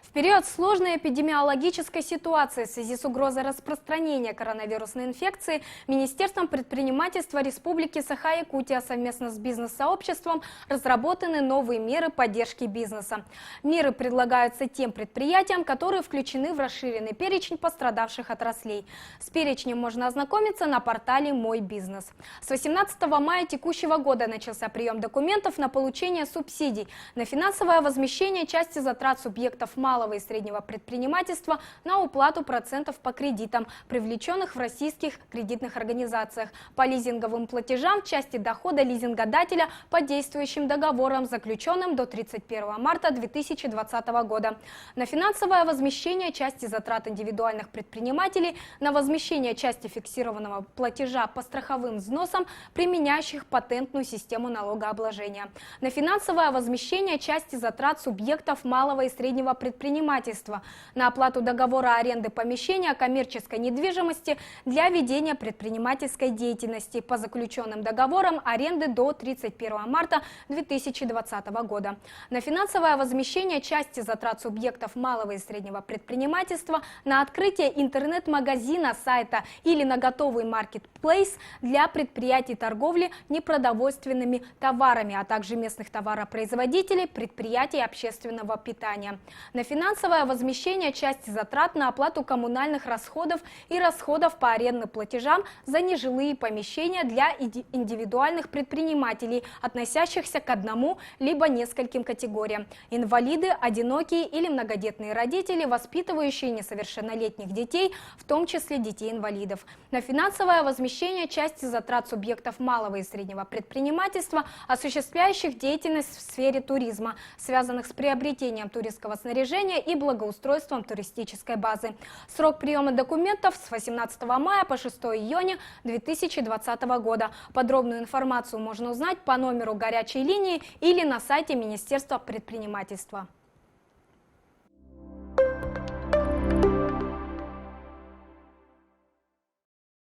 В период сложной эпидемиологической ситуации в связи с угрозой распространения коронавирусной инфекции Министерством предпринимательства Республики Саха-Якутия совместно с бизнес-сообществом разработаны новые меры поддержки бизнеса. Меры предлагаются тем предприятиям, которые включены в расширенный перечень пострадавших отраслей. С перечнем можно ознакомиться на портале «Мой бизнес». С 18 мая текущего года начался прием документов на получение субсидий на финансовое возмещение части затрат субъектов малого и среднего предпринимательства на уплату процентов по кредитам, привлеченных в российских кредитных организациях, по лизинговым платежам в части дохода лизингодателя по действующим договорам, заключенным до 31 марта 2020 года, на финансовое возмещение части затрат индивидуальных предпринимателей, на возмещение части фиксированного платежа по страховым взносам, применяющих патентную систему налогообложения, на финансовое возмещение части затрат субъектов малого и среднего предпринимательства, на оплату договора аренды помещения коммерческой недвижимости для ведения предпринимательской деятельности по заключенным договорам аренды до 31 марта 2020 года, на финансовое возмещение части затрат субъектов малого и среднего предпринимательства, на открытие интернет-магазина, сайта или на готовый маркетплейс для предприятий торговли непродовольственными товарами, а также местных товаропроизводителей, предприятий общественного питания, на финансовое возмещение части затрат на оплату коммунальных расходов и расходов по арендным платежам за нежилые помещения для индивидуальных предпринимателей, относящихся к одному либо нескольким категориям: инвалиды, одинокие или многодетные родители, воспитывающие несовершеннолетних детей, в том числе детей-инвалидов, на финансовое возмещение части затрат субъектов малого и среднего предпринимательства, осуществляющих деятельность в сфере туризма, связанных с приобретением туристского снаряжения и благоустройством туристической базы. Срок приема документов с 18 мая по 6 июня 2020 года. Подробную информацию можно узнать по номеру горячей линии или на сайте Министерства предпринимательства.